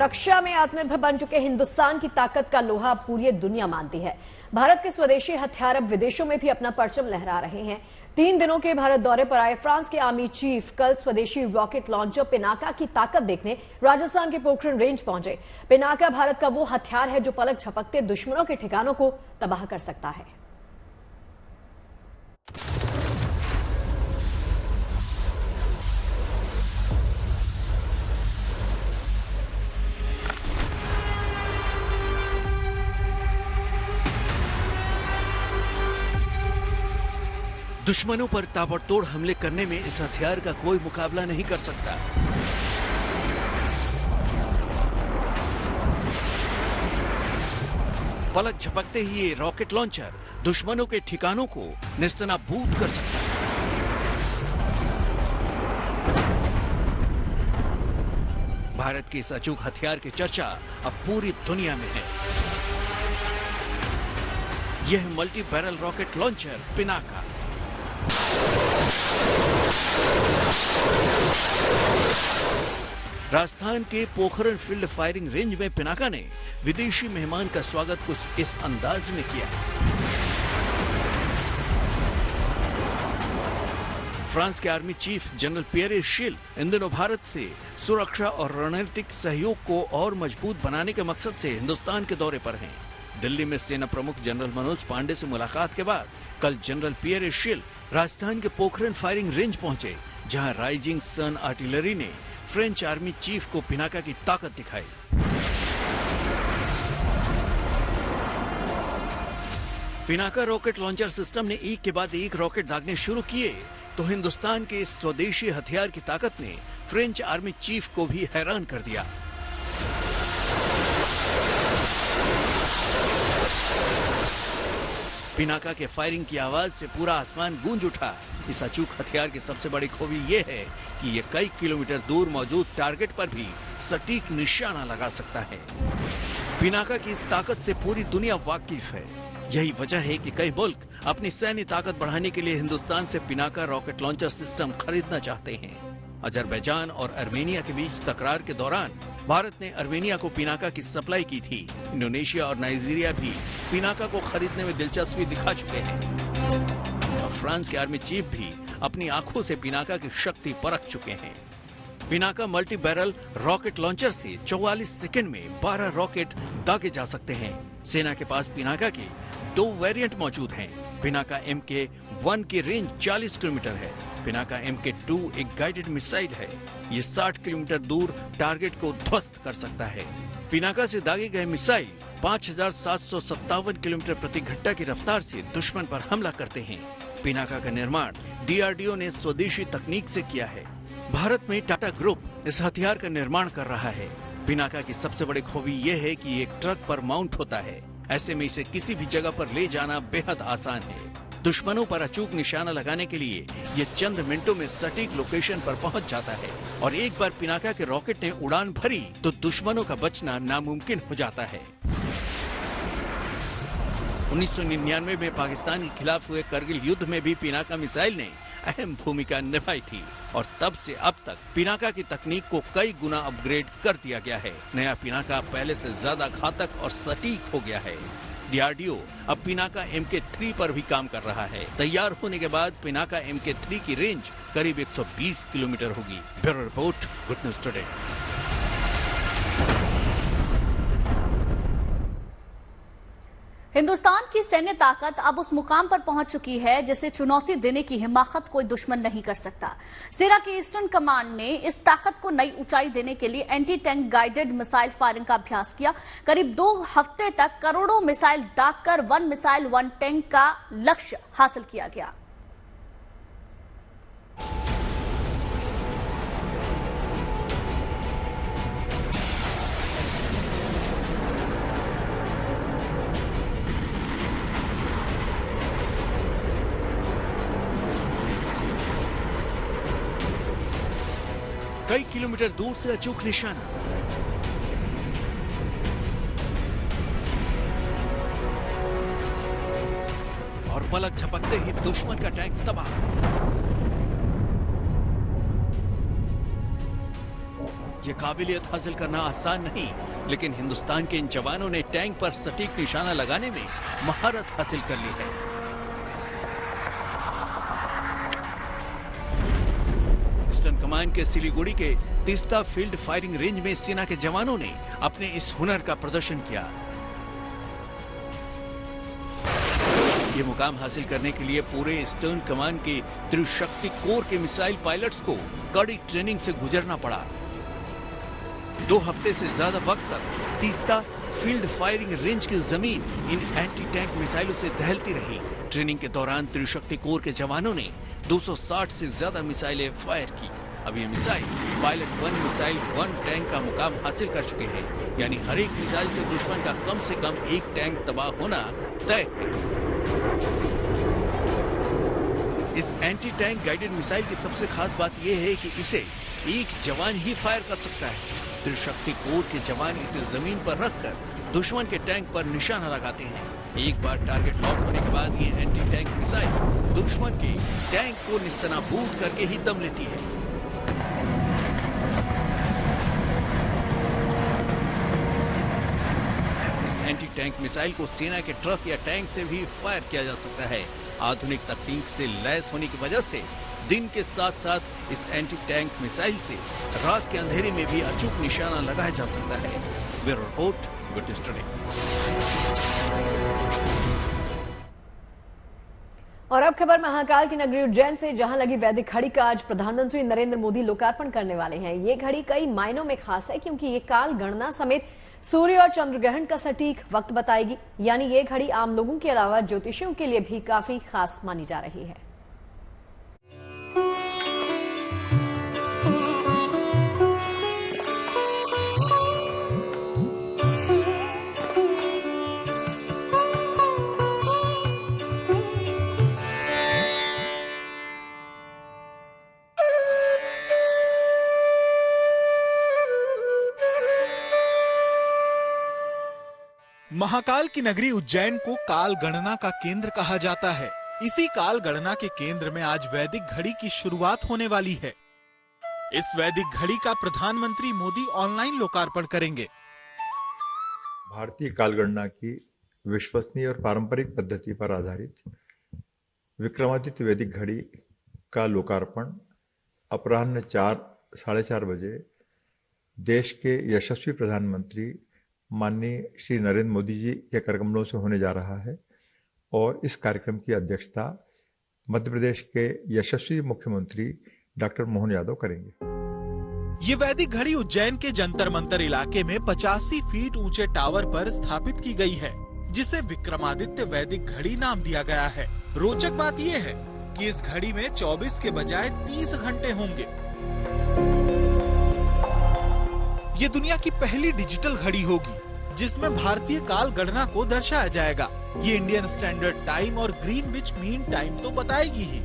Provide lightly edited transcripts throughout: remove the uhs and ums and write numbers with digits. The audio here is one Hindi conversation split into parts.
रक्षा में आत्मनिर्भर बन चुके हिंदुस्तान की ताकत का लोहा पूरी दुनिया मानती है। भारत के स्वदेशी हथियार अब विदेशों में भी अपना परचम लहरा रहे हैं। 3 दिनों के भारत दौरे पर आए फ्रांस के आर्मी चीफ कल स्वदेशी रॉकेट लॉन्चर पिनाका की ताकत देखने राजस्थान के पोखरण रेंज पहुंचे। पिनाका भारत का वो हथियार है जो पलक झपकते दुश्मनों के ठिकानों को तबाह कर सकता है। दुश्मनों पर ताबड़तोड़ हमले करने में इस हथियार का कोई मुकाबला नहीं कर सकता। पलक झपकते ही ये रॉकेट लॉन्चर दुश्मनों के ठिकानों को नेस्तनाबूद कर सकता है। भारत के इस अचूक हथियार की चर्चा अब पूरी दुनिया में है। यह multi barrel rocket launcher Pinaka Rajasthan के पोखरण फील्ड फायरिंग रेंज में पिनाका ने विदेशी मेहमान का स्वागत कुछ इस अंदाज में किया। फ्रांस के आर्मी चीफ जनरल पियरे शिल इन दिनों भारत से सुरक्षा और रणनीतिक सहयोग को और मजबूत बनाने के मकसद से हिंदुस्तान के दौरे पर हैं। दिल्ली में सेना प्रमुख जनरल मनोज पांडे से मुलाकात के बाद कल जनरल पियरे शिल राजस्थान के पोखरण फायरिंग रेंज पहुंचे, जहां राइजिंग सन आर्टिलरी ने फ्रेंच आर्मी चीफ को पिनाका की ताकत दिखाई। पिनाका रॉकेट लॉन्चर सिस्टम ने एक के बाद एक रॉकेट दागने शुरू किए तो हिंदुस्तान के इस स्वदेशी हथियार की ताकत ने फ्रेंच आर्मी चीफ को भी हैरान कर दिया। पिनाका के फायरिंग की आवाज से पूरा आसमान गूंज उठा। इस अचूक हथियार की सबसे बड़ी खूबी यह है कि यह कई किलोमीटर दूर मौजूद टारगेट पर भी सटीक निशाना लगा सकता है। पिनाका की इस ताकत से पूरी दुनिया वाकिफ है। यही वजह है कि कई मुल्क अपनी सैन्य ताकत बढ़ाने के लिए हिंदुस्तान से पिनाका रॉकेट लॉन्चर सिस्टम खरीदना चाहते हैं। अजरबैजान और अर्मेनिया के बीच तकरार के दौरान भारत ने अर्मेनिया को पिनाका की सप्लाई की थी। इंडोनेशिया और नाइजीरिया भी पिनाका को खरीदने में दिलचस्पी दिखा चुके हैं। और फ्रांस के आर्मी चीफ भी अपनी आंखों से पिनाका की शक्ति परख चुके हैं। Pinaka multi barrel rocket launcher से 44 सेकंड में 12 रॉकेट दागे जा सकते हैं। सेना के पास पिनाका के 2 वेरिएंट मौजूद हैं। पिनाका MK1 की रेंज 40 किलोमीटर है। पिनाका MK2 एक गाइडेड मिसाइल है। ये 60 किलोमीटर दूर टारगेट को ध्वस्त कर सकता है। पिनाका से दागे गए मिसाइल 5757 किलोमीटर प्रति घंटा की रफ्तार से दुश्मन पर हमला करते हैं। पिनाका का निर्माण DRDO ने स्वदेशी तकनीक से किया है। भारत में टाटा ग्रुप इस हथियार का निर्माण कर रहा है। पिनाका की सबसे बड़ी खूबी यह है कि एक ट्रक पर माउंट होता है। ऐसे में इसे किसी भी जगह पर ले जाना बेहद आसान है। दुश्मनों पर अचूक निशाना लगाने के लिए ये चंद मिनटों में सटीक लोकेशन पर पहुंच जाता है और एक बार पिनाका के रॉकेट ने उड़ान भरी तो दुश्मनों का बचना नामुमकिन हो जाता है। 1999 में पाकिस्तान के खिलाफ हुए करगिल युद्ध में भी पिनाका मिसाइल ने अहम भूमिका निभाई थी और तब से अब तक पिनाका की तकनीक को कई गुना अपग्रेड कर दिया गया है। नया पिनाका पहले से ज्यादा घातक और सटीक हो गया है। DRDO अब पिनाका MK3 पर भी काम कर रहा है। तैयार होने के बाद पिनाका MK3 की रेंज करीब 120 किलोमीटर होगी। Bureau report, good news today. Hindustan की सैन्य ताकत अब उस मुकाम पर पहुंच चुकी है जिसे चुनौती देने की हिमाकत कोई दुश्मन नहीं कर सकता। सेना की ईस्टर्न कमांड ने इस ताकत को नई ऊंचाई देने के लिए anti tank guided missile firing का अभ्यास किया। करीब 2 हफ्ते तक करोड़ों मिसाइल दागकर 1 मिसाइल 1 टैंक का लक्ष्य हासिल किया गया। कई किलोमीटर दूर से अचूक निशाना। और पलक झपकते ही दुश्मन का टैंक तबाह। ये काबिलियत हासिल करना आसान नहीं, लेकिन हिंदुस्तान के इन जवानों ने टैंक पर सटीक निशाना लगाने में महारत हासिल कर ली है। ईस्टर्न कमांड के सिलीगुड़ी के तीस्ता फील्ड फायरिंग रेंज में सेना के जवानों ने अपने इस हुनर का प्रदर्शन किया। ये मुकाम हासिल करने के लिए पूरे ईस्टर्न कमांड के त्रिशक्ति कोर के मिसाइल पायलट्स को कड़ी ट्रेनिंग से गुजरना पड़ा। 2 हफ्ते से ज्यादा वक्त तक तीस्ता फील्ड फायरिंग रेंज की जमीन इन एंटी टैंक मिसाइलों से दहलती रही। ट्रेनिंग के दौरान त्रिशक्ति कोर के जवानों ने 260 से ज्यादा मिसाइलें फायर की। अब ये मिसाइल पायलट 1 मिसाइल 1 टैंक का मुकाम हासिल कर चुके हैं, यानी हर एक मिसाइल से दुश्मन का कम से कम 1 टैंक तबाह होना तय है। इस एंटी टैंक गाइडेड मिसाइल की सबसे खास बात यह है कि इसे एक जवान ही फायर कर सकता है। त्रिशक्ति कोर के जवान इसे जमीन पर रखकर दुश्मन के टैंक पर निशाना लगाते हैं। एक बार टारगेट लॉक होने के बाद ये एंटी टैंक मिसाइल दुश्मन के टैंक को निस्तेनाबूद करके ही दम लेती है। इस एंटी टैंक मिसाइल को सेना के ट्रक या टैंक से भी फायर किया जा सकता है। आधुनिक तकनीक से लैस होने की वजह से दिन के साथ साथ इस एंटी टैंक मिसाइल से रात के अंधेरे में भी अचूक निशाना लगाया जा सकता है। Bureau report, good news today. और अब खबर महाकाल की नगरी उज्जैन से, जहां लगी वैदिक घड़ी का आज प्रधानमंत्री नरेंद्र मोदी लोकार्पण करने वाले हैं। ये घड़ी कई मायनों में खास है, क्योंकि ये काल गणना समेत सूर्य और चंद्र ग्रहण का सटीक वक्त बताएगी। यानी ये घड़ी आम लोगों के अलावा ज्योतिषियों के लिए भी काफी खास मानी जा रही है। महाकाल की नगरी उज्जैन को काल गणना का केंद्र कहा जाता है। इसी काल गणना के केंद्र में आज वैदिक घड़ी की शुरुआत होने वाली है। इस वैदिक घड़ी का प्रधानमंत्री मोदी ऑनलाइन लोकार्पण करेंगे। भारतीय काल गणना की विश्वसनीय और पारंपरिक पद्धति पर आधारित विक्रमादित्य वैदिक घड़ी का लोकार्पण अपराह्न 4-4:30 बजे देश के यशस्वी प्रधानमंत्री माननीय श्री नरेंद्र मोदी जी के करकमलों से होने जा रहा है। और इस कार्यक्रम की अध्यक्षता मध्य प्रदेश के यशस्वी मुख्यमंत्री डॉक्टर मोहन यादव करेंगे। ये वैदिक घड़ी उज्जैन के जंतर मंतर इलाके में 85 फीट ऊंचे टावर पर स्थापित की गई है, जिसे विक्रमादित्य वैदिक घड़ी नाम दिया गया है। रोचक बात यह है कि इस घड़ी में 24 के बजाय 30 घंटे होंगे। ये दुनिया की पहली डिजिटल घड़ी होगी जिसमें भारतीय काल गणना को दर्शाया जाएगा। ये इंडियन स्टैंडर्ड टाइम और ग्रीनविच मीन टाइम तो बताएगी ही,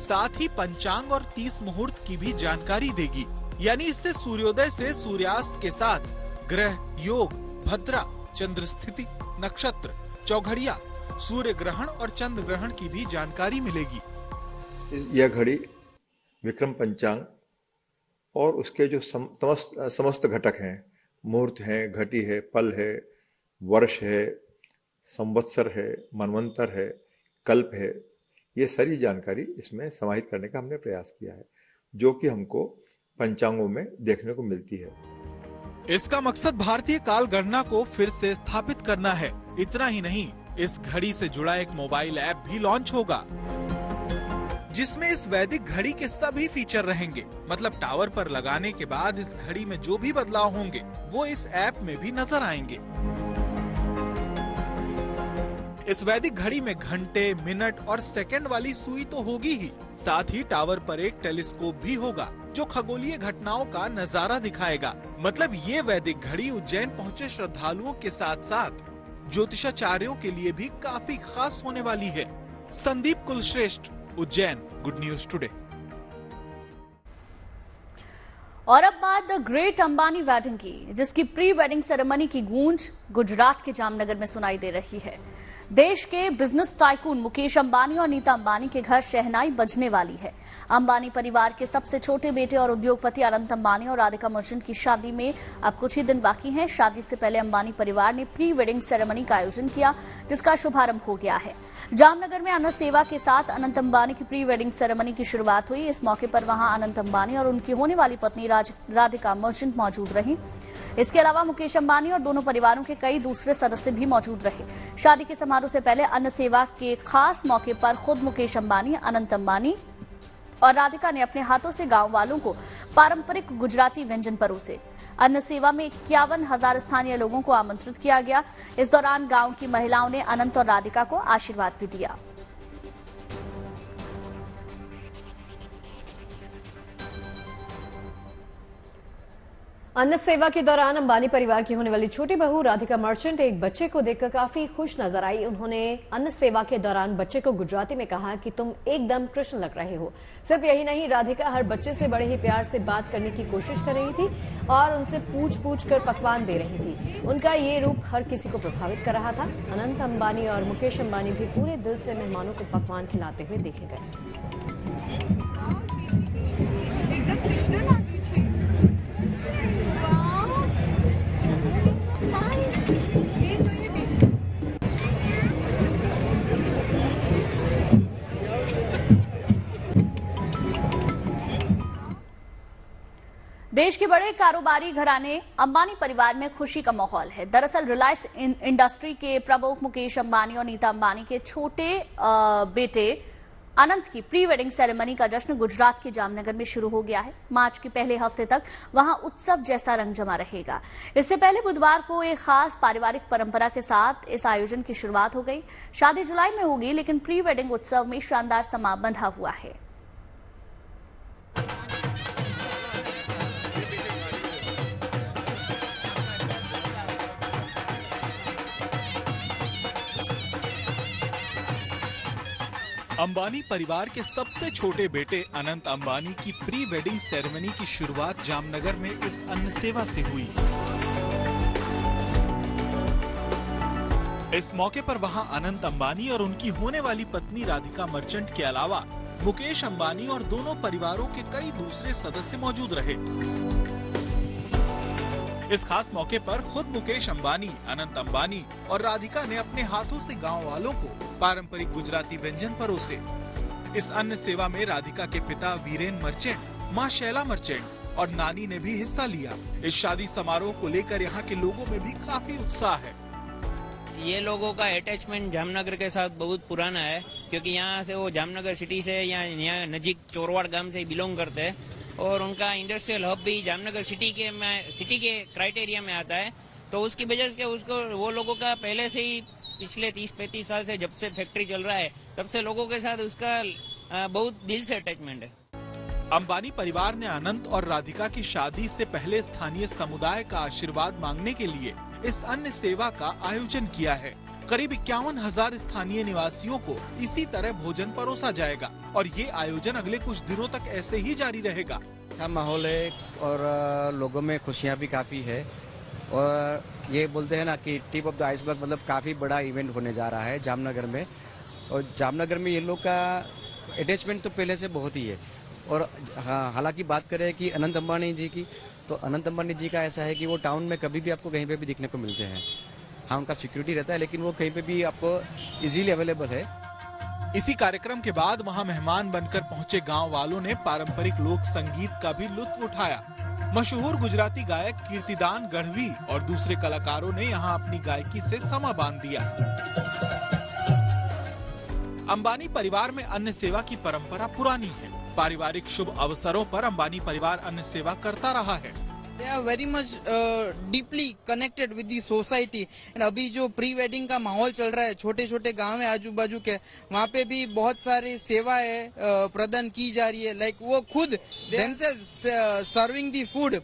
साथ ही पंचांग और 30 मुहूर्त की भी जानकारी देगी। यानी इससे सूर्योदय से सूर्यास्त के साथ ग्रह योग, भद्रा, चंद्र स्थिति, नक्षत्र, चौघड़िया, सूर्य ग्रहण और चंद्र ग्रहण की भी जानकारी मिलेगी। यह घड़ी विक्रम पंचांग और उसके जो समस्त घटक हैं, मुहूर्त हैं, घटी है, पल है, वर्ष है, संवत्सर है, मनवंतर है, कल्प है, ये सारी जानकारी इसमें समाहित करने का हमने प्रयास किया है, जो कि हमको पंचांगों में देखने को मिलती है। इसका मकसद भारतीय काल गणना को फिर से स्थापित करना है। इतना ही नहीं, इस घड़ी से जुड़ा एक मोबाइल ऐप भी लॉन्च होगा, जिसमें इस वैदिक घड़ी के सभी फीचर रहेंगे। मतलब टावर पर लगाने के बाद इस घड़ी में जो भी बदलाव होंगे वो इस ऐप में भी नजर आएंगे। इस वैदिक घड़ी में घंटे, मिनट और सेकंड वाली सुई तो होगी ही, साथ ही टावर पर एक टेलीस्कोप भी होगा जो खगोलीय घटनाओं का नजारा दिखाएगा। मतलब ये वैदिक घड़ी उज्जैन पहुँचे श्रद्धालुओं के साथ साथ ज्योतिषाचार्यों के लिए भी काफी खास होने वाली है। Sandeep Kulshreshtha, Ujjain, good news today. और अब बात द ग्रेट अंबानी वेडिंग की, जिसकी प्री वेडिंग सेरेमनी की गूंज गुजरात के जामनगर में सुनाई दे रही है। देश के बिजनेस टाइकून मुकेश अंबानी और नीता अंबानी के घर शहनाई बजने वाली है। अंबानी परिवार के सबसे छोटे बेटे और उद्योगपति अनंत अंबानी और राधिका मर्चेंट की शादी में अब कुछ ही दिन बाकी हैं। शादी से पहले अंबानी परिवार ने प्री वेडिंग सेरेमनी का आयोजन किया, जिसका शुभारंभ हो गया है। जामनगर में अन्न सेवा के साथ अनंत अंबानी की प्री वेडिंग सेरेमनी की शुरुआत हुई। इस मौके पर वहां अनंत अंबानी और उनकी होने वाली पत्नी राधिका मर्चेंट मौजूद रही। इसके अलावा मुकेश अंबानी और दोनों परिवारों के कई दूसरे सदस्य भी मौजूद रहे। शादी के समारोह से पहले अन्न सेवा के खास मौके पर खुद मुकेश अंबानी, अनंत अंबानी और राधिका ने अपने हाथों से गांव वालों को पारंपरिक गुजराती व्यंजन परोसे। अन्न सेवा में 51,000 स्थानीय लोगों को आमंत्रित किया गया। इस दौरान गांव की महिलाओं ने अनंत और राधिका को आशीर्वाद भी दिया। अन्न सेवा के दौरान अंबानी परिवार की होने वाली छोटी बहू राधिका मर्चेंट एक बच्चे को देखकर काफी खुश नजर आई। उन्होंने अन्न सेवा के दौरान बच्चे को गुजराती में कहा कि तुम एकदम कृष्ण लग रहे हो। सिर्फ यही नहीं, राधिका हर बच्चे से बड़े ही प्यार से बात करने की कोशिश कर रही थी और उनसे पूछ कर पकवान दे रही थी। उनका ये रूप हर किसी को प्रभावित कर रहा था। अनंत अंबानी और मुकेश अंबानी भी पूरे दिल से मेहमानों को पकवान खिलाते हुए देखे गए। देश के बड़े कारोबारी घराने अंबानी परिवार में खुशी का माहौल है। दरअसल रिलायंस इंडस्ट्री के प्रमुख मुकेश अंबानी और नीता अंबानी के छोटे बेटे अनंत की प्री वेडिंग सेरेमनी का जश्न गुजरात के जामनगर में शुरू हो गया है। मार्च के पहले हफ्ते तक वहां उत्सव जैसा रंग जमा रहेगा। इससे पहले बुधवार को एक खास पारिवारिक परंपरा के साथ इस आयोजन की शुरुआत हो गई। शादी जुलाई में होगी, लेकिन प्री वेडिंग उत्सव में शानदार समा बंधा हुआ है। अंबानी परिवार के सबसे छोटे बेटे अनंत अंबानी की प्री वेडिंग सेरेमनी की शुरुआत जामनगर में इस अन्न सेवा से हुई। इस मौके पर वहां अनंत अंबानी और उनकी होने वाली पत्नी राधिका मर्चेंट के अलावा मुकेश अंबानी और दोनों परिवारों के कई दूसरे सदस्य मौजूद रहे। इस खास मौके पर खुद मुकेश अंबानी, अनंत अंबानी और राधिका ने अपने हाथों से गांव वालों को पारंपरिक गुजराती व्यंजन परोसे। इस अन्न सेवा में राधिका के पिता वीरेन मर्चेंट, मां शैला मर्चेंट और नानी ने भी हिस्सा लिया। इस शादी समारोह को लेकर यहाँ के लोगों में भी काफी उत्साह है। ये लोगों का अटैचमेंट जामनगर के साथ बहुत पुराना है, क्योंकि यहाँ से वो जामनगर सिटी से यहाँ नजीक चोरवाड़ गांव से बिलोंग करते हैं और उनका इंडस्ट्रियल हब भी जामनगर सिटी के क्राइटेरिया में आता है। तो उसकी वजह से उसको वो लोगों का पहले से ही पिछले 30-35 साल से जब से फैक्ट्री चल रहा है तब से लोगों के साथ उसका बहुत दिल से अटैचमेंट है। अंबानी परिवार ने अनंत और राधिका की शादी से पहले स्थानीय समुदाय का आशीर्वाद मांगने के लिए इस अन्न सेवा का आयोजन किया है। करीब 51,000 स्थानीय निवासियों को इसी तरह भोजन परोसा जाएगा और ये आयोजन अगले कुछ दिनों तक ऐसे ही जारी रहेगा। अच्छा माहौल है और लोगों में खुशियाँ भी काफी है और ये बोलते हैं ना कि टिप ऑफ द आइसबर्ग, मतलब काफी बड़ा इवेंट होने जा रहा है जामनगर में। और जामनगर में ये लोग का अटैचमेंट तो पहले से बहुत ही है। और हालांकि बात करें कि अनंत अंबानी जी की, तो अनंत अंबानी जी का ऐसा है कि वो टाउन में कभी भी आपको कहीं पे भी दिखने को मिलते हैं। हाँ, उनका सिक्योरिटी रहता है, लेकिन वो कहीं पे भी आपको इजीली अवेलेबल है। इसी कार्यक्रम के बाद वहां मेहमान बनकर पहुंचे गांव वालों ने पारंपरिक लोक संगीत का भी लुत्फ उठाया। मशहूर गुजराती गायक कीर्तिदान गढ़वी और दूसरे कलाकारों ने यहां अपनी गायकी से समा बांध दिया। अंबानी परिवार में अन्न सेवा की परंपरा पुरानी है। पारिवारिक शुभ अवसरों पर अंबानी परिवार अन्न सेवा करता रहा है। They are very much deeply connected with the society. And अभी जो प्री वेडिंग का माहौल चल रहा है, छोटे छोटे गांव है आजू बाजू के, वहाँ पे भी बहुत सारी सेवाएं प्रदान की जा रही है। लाइक वो खुद themselves serving the food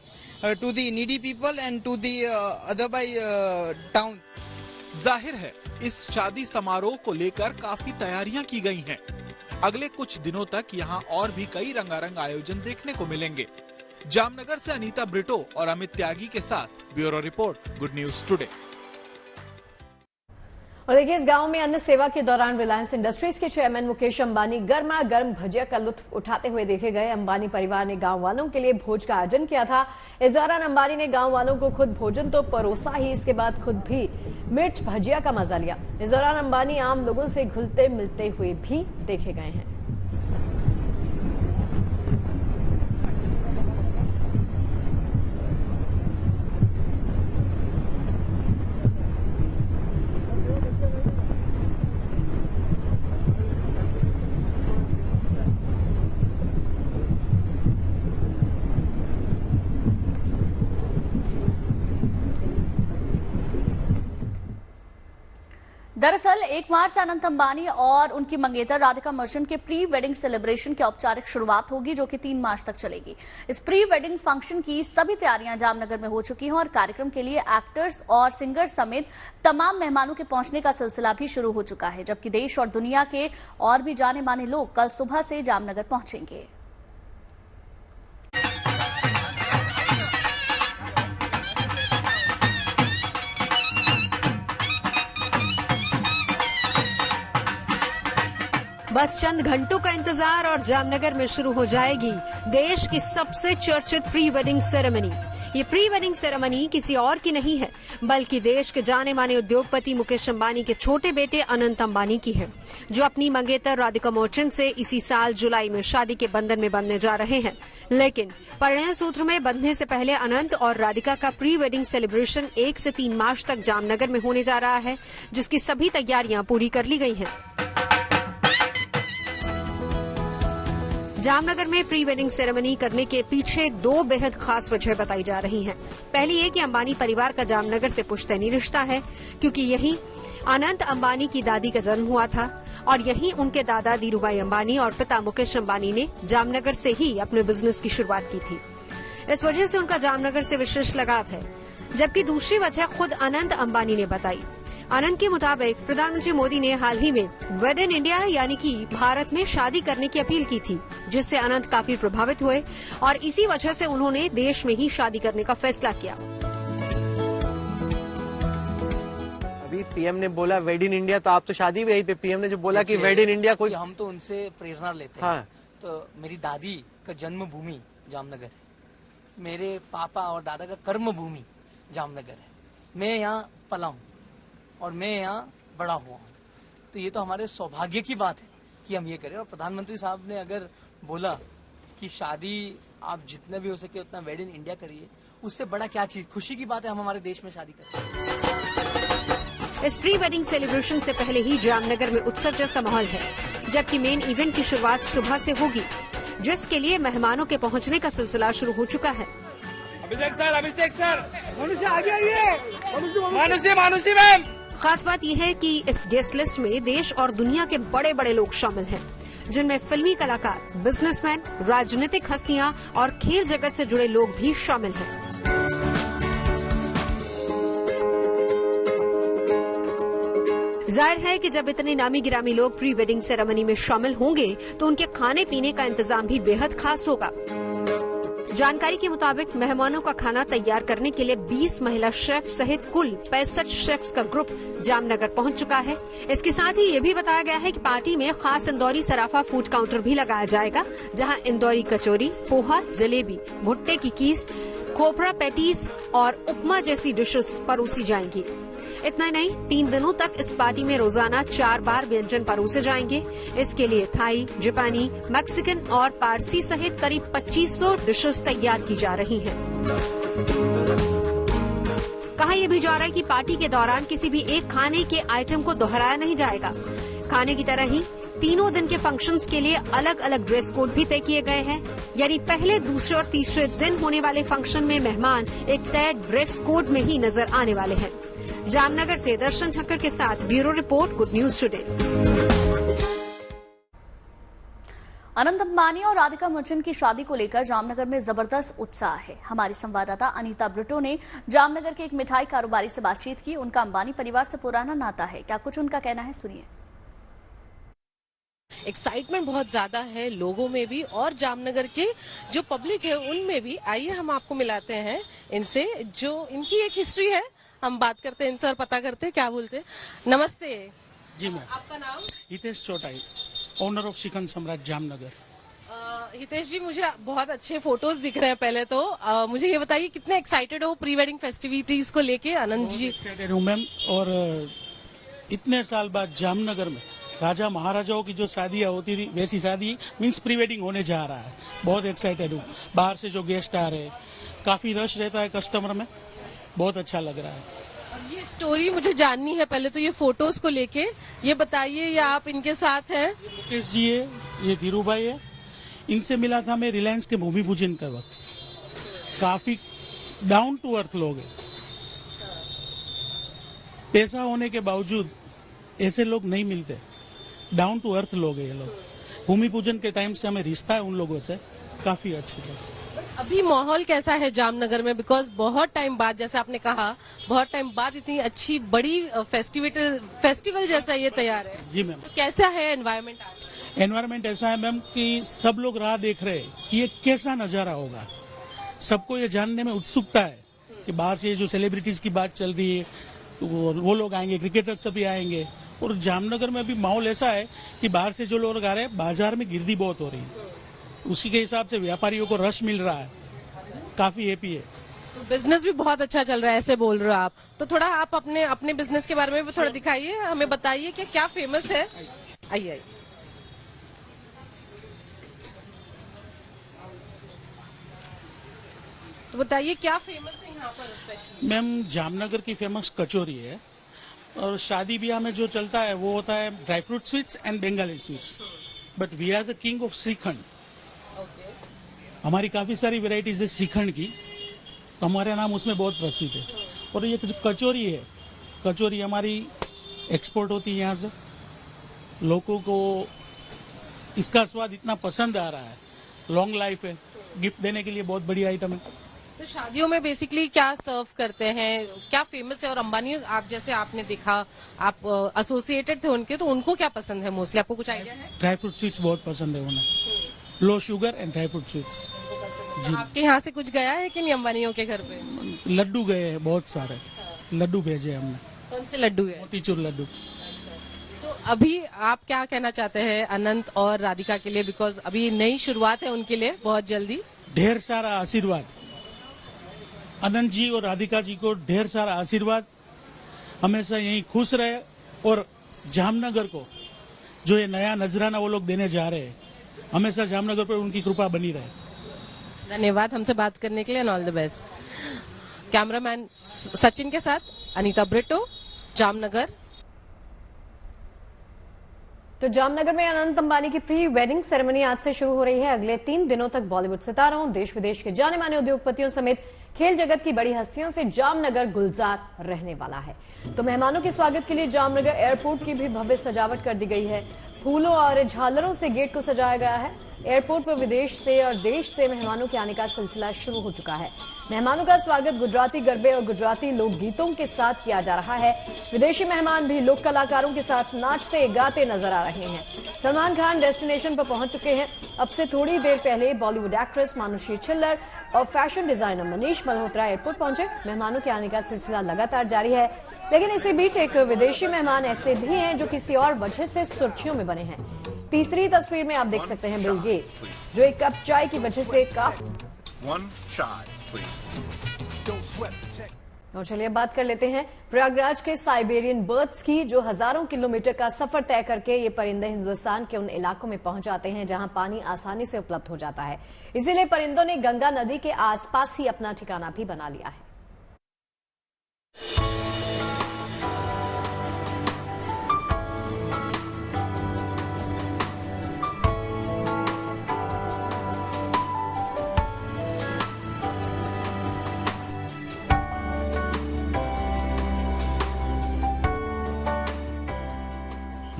to the needy people and to the otherby towns. जाहिर है इस शादी समारोह को लेकर काफी तैयारियां की गई हैं। अगले कुछ दिनों तक यहाँ और भी कई रंगारंग आयोजन देखने को मिलेंगे। जामनगर से अनीता ब्रिटो और अमित त्यागी के साथ bureau report, good news today. और देखिए, इस गांव में अन्न सेवा के दौरान रिलायंस इंडस्ट्रीज के चेयरमैन मुकेश अंबानी गर्मा गर्म भजिया का लुत्फ उठाते हुए देखे गए। अंबानी परिवार ने गांव वालों के लिए भोज का आयोजन किया था। इस दौरान अंबानी ने गांव वालों को खुद भोजन तो परोसा ही, इसके बाद खुद भी मिर्च भजिया का मजा लिया। इस दौरान अंबानी आम लोगों से घुलते मिलते हुए भी देखे गए हैं। दरअसल 1 मार्च से अनंत अंबानी और उनकी मंगेतर राधिका मर्चेंट के प्री वेडिंग सेलिब्रेशन की औपचारिक शुरुआत होगी, जो कि 3 मार्च तक चलेगी। इस प्री वेडिंग फंक्शन की सभी तैयारियां जामनगर में हो चुकी हैं और कार्यक्रम के लिए एक्टर्स और सिंगर्स समेत तमाम मेहमानों के पहुंचने का सिलसिला भी शुरू हो चुका है, जबकि देश और दुनिया के और भी जाने माने लोग कल सुबह से जामनगर पहुंचेंगे। बस चंद घंटों का इंतजार और जामनगर में शुरू हो जाएगी देश की सबसे चर्चित प्री वेडिंग सेरेमनी। ये प्री वेडिंग सेरेमनी किसी और की नहीं है, बल्कि देश के जाने माने उद्योगपति मुकेश अंबानी के छोटे बेटे अनंत अंबानी की है, जो अपनी मंगेतर राधिका मर्चेंट से इसी साल जुलाई में शादी के बंधन में बंधने जा रहे हैं। लेकिन परिणय सूत्र में बंधने से पहले अनंत और राधिका का प्री वेडिंग सेलिब्रेशन 1 से 3 मार्च तक जामनगर में होने जा रहा है, जिसकी सभी तैयारियां पूरी कर ली गई हैं। जामनगर में प्री वेडिंग सेरेमनी करने के पीछे 2 बेहद खास वजह बताई जा रही हैं। पहली ये कि अंबानी परिवार का जामनगर से पुश्तैनी रिश्ता है, क्योंकि यहीं अनंत अंबानी की दादी का जन्म हुआ था और यहीं उनके दादा धीरूभाई अंबानी और पिता मुकेश अंबानी ने जामनगर से ही अपने बिजनेस की शुरुआत की थी। इस वजह से उनका जामनगर से विशेष लगाव है। जबकि दूसरी वजह खुद अनंत अंबानी ने बताई। अनंत के मुताबिक प्रधानमंत्री मोदी ने हाल ही में वेड इन इंडिया यानी कि भारत में शादी करने की अपील की थी, जिससे अनंत काफी प्रभावित हुए और इसी वजह से उन्होंने देश में ही शादी करने का फैसला किया। अभी पीएम ने बोला वेड इन इंडिया, तो आप तो शादी भी यहीं पे, पीएम ने जो बोला कि वेड इन इंडिया, कोई हम तो उनसे प्रेरणा लेते हैं। हाँ। तो मेरी दादी का जन्म भूमि जामनगर है, मेरे पापा और दादा का कर्म भूमि जामनगर है। मैं यहाँ पला हूँ और मैं यहाँ बड़ा हुआ हूँ, तो ये तो हमारे सौभाग्य की बात है कि हम ये करें। और प्रधानमंत्री साहब ने अगर बोला कि शादी आप जितना भी हो सके उतना वेड इन इंडिया करिए, उससे बड़ा क्या चीज, खुशी की बात है हम हमारे देश में शादी करें। इस प्री वेडिंग सेलिब्रेशन से पहले ही जामनगर में उत्सव जैसा माहौल है, जबकि मेन इवेंट की शुरुआत सुबह से होगी, जिसके लिए मेहमानों के पहुंचने का सिलसिला शुरू हो चुका है। अभिषेक सर, मानुषी आगे आइए, मानुषी मैम। खास बात यह है कि इस गेस्ट लिस्ट में देश और दुनिया के बड़े बड़े लोग शामिल हैं, जिनमें फिल्मी कलाकार, बिजनेसमैन, राजनीतिक हस्तियां और खेल जगत से जुड़े लोग भी शामिल हैं। जाहिर है कि जब इतने नामी गिरामी लोग प्री वेडिंग सेरेमनी में शामिल होंगे तो उनके खाने पीने का इंतजाम भी बेहद खास होगा। जानकारी के मुताबिक मेहमानों का खाना तैयार करने के लिए 20 महिला शेफ सहित कुल 65 शेफ्स का ग्रुप जामनगर पहुंच चुका है। इसके साथ ही ये भी बताया गया है कि पार्टी में खास इंदौरी सराफा फूड काउंटर भी लगाया जाएगा, जहां इंदौरी कचौरी, पोहा, जलेबी, भुट्टे की कीस, खोपरा पैटीज और उपमा जैसी डिशेस परोसी जाएंगी। इतना ही नहीं, 3 दिनों तक इस पार्टी में रोजाना 4 बार व्यंजन परोसे जाएंगे। इसके लिए थाई, जापानी, मैक्सिकन और पारसी सहित करीब 2500 डिशेस तैयार की जा रही हैं। कहा यह भी जा रहा है कि पार्टी के दौरान किसी भी एक खाने के आइटम को दोहराया नहीं जाएगा। खाने की तरह ही तीनों दिन के फंक्शंस के लिए अलग अलग ड्रेस कोड भी तय किए गए हैं, यानी पहले, दूसरे और तीसरे दिन होने वाले फंक्शन में मेहमान एक तय ड्रेस कोड में ही नजर आने वाले हैं। जामनगर से दर्शन ठक्कर के साथ bureau report, good news today. Anant Ambani और राधिका मर्चेंट की शादी को लेकर जामनगर में जबरदस्त उत्साह है। हमारी संवाददाता अनीता ब्रिटो ने जामनगर के एक मिठाई कारोबारी से बातचीत की। उनका अंबानी परिवार से पुराना नाता है, क्या कुछ उनका कहना है, सुनिए। एक्साइटमेंट बहुत ज्यादा है लोगों में भी और जामनगर के जो पब्लिक है उनमें भी। आइए हम आपको मिलाते हैं इनसे, जो इनकी एक हिस्ट्री है, हम बात करते हैं इनसे और पता करते हैं क्या बोलते हैं। नमस्ते जी मैम। आपका नाम? हितेश चौटाई, ओनर ऑफ चिकन सम्राट जामनगर। हितेश जी, मुझे बहुत अच्छे फोटोज दिख रहे हैं। पहले तो मुझे ये बताइए कितने एक्साइटेड हो प्री वेडिंग फेस्टिविटीज को लेके? आनंद जी? एक्साइटेड हूँ मैम, और इतने साल बाद जामनगर में राजा महाराजाओं की जो शादियाँ होती थी वैसी शादी मीन्स प्री वेडिंग होने जा रहा है। बहुत एक्साइटेड हूँ। बाहर से जो गेस्ट आ रहे हैं, काफी रश रहता है कस्टमर में, बहुत अच्छा लग रहा है। अब ये स्टोरी मुझे जाननी है। पहले तो ये फोटोज को लेके ये बताइए, या आप इनके साथ हैं? मुकेश जी है, ये धीरू भाई है। इनसे मिला था मैं रिलायंस के भूमि पूजन के वक्त। काफी डाउन टू अर्थ लोग हैं। पैसा होने के बावजूद ऐसे लोग नहीं मिलते। डाउन टू अर्थ लोग हैं ये लोग। भूमि पूजन के टाइम से हमें रिश्ता है उन लोगों से, काफी अच्छे लोग। अभी माहौल कैसा है जामनगर में? बिकॉज बहुत टाइम बाद, जैसे आपने कहा, बहुत टाइम बाद इतनी अच्छी बड़ी फेस्टिवल जैसा ये तैयार है। जी मैम। तो कैसा है एनवायरमेंट? एनवायरमेंट ऐसा है मैम कि सब लोग राह देख रहे हैं कि ये कैसा नजारा होगा। सबको ये जानने में उत्सुकता है कि बाहर से जो सेलिब्रिटीज की बात चल रही है तो वो लोग आएंगे, क्रिकेटर्स सभी आएंगे। और जामनगर में भी माहौल ऐसा है कि बाहर से जो लोग आ रहे हैं, बाजार में गिरदी बहुत हो रही है, उसी के हिसाब से व्यापारियों को रश मिल रहा है। काफी हैप्पी है। तो बिजनेस भी बहुत अच्छा चल रहा है ऐसे बोल रहे हो आप। तो थोड़ा आप अपने बिजनेस के बारे में भी थोड़ा दिखाइए, हमें बताइए कि क्या फेमस है। आइए। तो बताइए क्या फेमस है यहाँ पर स्पेशली? मैम, जामनगर की फेमस कचौरी है, और शादी ब्याह में जो चलता है वो होता है dry fruit sweets and Bengali sweets. But we are the king of shrikhand. हमारी काफी सारी वेराइटीज है श्रीखंड की, तो हमारा नाम उसमें बहुत प्रसिद्ध है। और ये जो कचौरी है, कचौरी हमारी एक्सपोर्ट होती है यहाँ से। लोगों को इसका स्वाद इतना पसंद आ रहा है, लॉन्ग लाइफ है, गिफ्ट देने के लिए बहुत बढ़िया आइटम है। तो शादियों में बेसिकली क्या सर्व करते हैं, क्या फेमस है? और अंबानी, आप जैसे आपने देखा, आप एसोसिएटेड थे उनके, तो उनको क्या पसंद है मोस्टली? आपको कुछ आइडिया है? ड्राई फ्रूट स्वीट्स बहुत पसंद है उन्हें, low sugar and dry fruit sweets. जी। आपके यहाँ से कुछ गया है कि नहीं अंबानियों के घर पे? लड्डू गए हैं, बहुत सारे लड्डू भेजे हमने। कौन से लड्डू है? मोतीचूर लड्डू। तो अभी आप क्या कहना चाहते हैं अनंत और राधिका के लिए? बिकॉज अभी नई शुरुआत है उनके लिए, बहुत जल्दी। ढेर सारा आशीर्वाद अनंत जी और राधिका जी को, ढेर सारा आशीर्वाद। हमेशा यही खुश रहे, और जामनगर को जो ये नया नजराना वो लोग देने जा रहे हैं, हमेशा जामनगर पर उनकी कृपा बनी रहे। धन्यवाद हमसे बात करने के लिए, and all the best. Cameraman Sachin के साथ अनीता ब्रिटो, जामनगर। तो जामनगर में अनंत अंबानी की प्री वेडिंग सेरेमनी आज से शुरू हो रही है। अगले 3 दिनों तक बॉलीवुड सितारों, देश विदेश के जाने माने उद्योगपतियों समेत खेल जगत की बड़ी हस्तियों से जामनगर गुलजार रहने वाला है। तो मेहमानों के स्वागत के लिए जामनगर एयरपोर्ट की भी भव्य सजावट कर दी गई है। फूलों और झालरों से गेट को सजाया गया है। एयरपोर्ट पर विदेश से और देश से मेहमानों के आने का सिलसिला शुरू हो चुका है। मेहमानों का स्वागत गुजराती गरबे और गुजराती लोकगीतों के साथ किया जा रहा है। विदेशी मेहमान भी लोक कलाकारों के साथ नाचते गाते नजर आ रहे हैं। सलमान खान डेस्टिनेशन पर पहुंच चुके हैं। अब से थोड़ी देर पहले बॉलीवुड एक्ट्रेस मानुषी छिल्लर और fashion designer Manish Malhotra airport पहुंचे। मेहमानों के आने का सिलसिला लगातार जारी है, लेकिन इसी बीच एक विदेशी मेहमान ऐसे भी हैं जो किसी और वजह से सुर्खियों में बने हैं। तीसरी तस्वीर में आप देख सकते हैं बिल गेट्स, जो एक कप चाय की वजह से तो चलिए अब बात कर लेते हैं प्रयागराज के साइबेरियन बर्ड्स की, जो हजारों किलोमीटर का सफर तय करके ये परिंदे हिंदुस्तान के उन इलाकों में पहुंच जाते हैं जहां पानी आसानी से उपलब्ध हो जाता है। इसीलिए परिंदों ने गंगा नदी के आसपास ही अपना ठिकाना भी बना लिया है।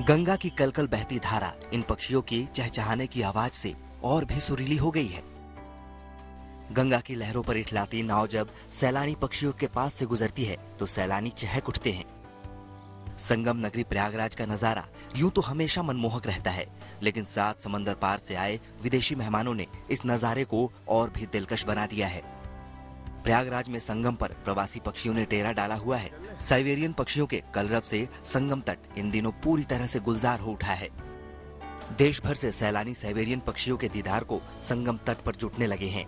गंगा की कलकल बहती धारा इन पक्षियों की चहचहाने की आवाज से और भी सुरीली हो गई है। गंगा की लहरों पर इठलाती नाव जब सैलानी पक्षियों के पास से गुजरती है तो सैलानी चहक उठते हैं। संगम नगरी प्रयागराज का नजारा यूं तो हमेशा मनमोहक रहता है, लेकिन 7 समंदर पार से आए विदेशी मेहमानों ने इस नजारे को और भी दिलकश बना दिया है। प्रयागराज में संगम पर प्रवासी पक्षियों ने डेरा डाला हुआ है। साइबेरियन पक्षियों के कलरव से संगम तट इन दिनों पूरी तरह से गुलजार हो उठा है। देश भर से सैलानी साइबेरियन पक्षियों के दीदार को संगम तट पर जुटने लगे हैं।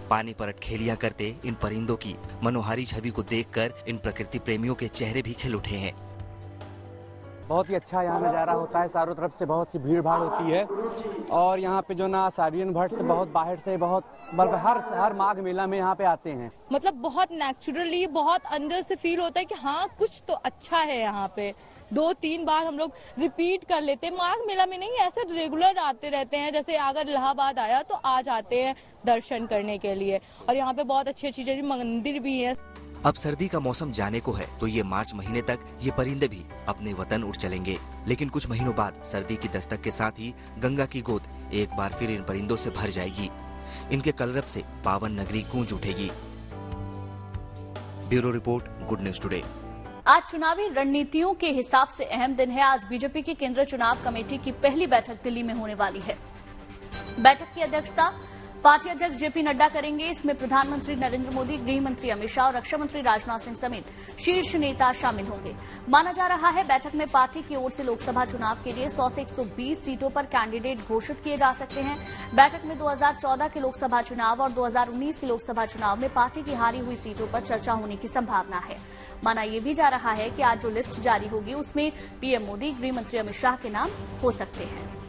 पानी पर अटखेलियां करते इन परिंदों की मनोहारी छवि को देखकर इन प्रकृति प्रेमियों के चेहरे भी खिल उठे हैं। बहुत ही अच्छा यहाँ नज़ारा होता है, चारों तरफ से बहुत सी भीड़ भाड़ होती है और यहाँ पे जो ना साइबेरियन बर्ड से बहुत बाहर से बहुत हर माघ मेला में यहाँ पे आते हैं। मतलब बहुत नेचुरली, बहुत अंदर से फील होता है कि हाँ कुछ तो अच्छा है यहाँ पे। 2-3 बार हम लोग रिपीट कर लेते हैं, माघ मेला में नहीं, ऐसे रेगुलर आते रहते हैं। जैसे अगर इलाहाबाद आया तो आ जाते हैं दर्शन करने के लिए, और यहाँ पे बहुत अच्छी अच्छी मंदिर भी है। अब सर्दी का मौसम जाने को है तो ये मार्च महीने तक ये परिंदे भी अपने वतन उड़ चलेंगे, लेकिन कुछ महीनों बाद सर्दी की दस्तक के साथ ही गंगा की गोद एक बार फिर इन परिंदों से भर जाएगी। इनके कलरव से पावन नगरी गूंज उठेगी। Bureau report, good news today. आज चुनावी रणनीतियों के हिसाब से अहम दिन है। आज बीजेपी की केंद्रीय चुनाव कमेटी की पहली बैठक दिल्ली में होने वाली है। बैठक की अध्यक्षता पार्टी अध्यक्ष जेपी नड्डा करेंगे। इसमें प्रधानमंत्री नरेंद्र मोदी, गृह मंत्री अमित शाह और रक्षा मंत्री राजनाथ सिंह समेत शीर्ष नेता शामिल होंगे। माना जा रहा है बैठक में पार्टी की ओर से लोकसभा चुनाव के लिए 100 से 120 सीटों पर कैंडिडेट घोषित किए जा सकते हैं। बैठक में 2014 के लोकसभा चुनाव और 2019 के लोकसभा चुनाव में पार्टी की हारी हुई सीटों पर चर्चा होने की संभावना है। माना यह भी जा रहा है कि आज जो लिस्ट जारी होगी उसमें पीएम मोदी, गृह मंत्री अमित शाह के नाम हो सकते हैं।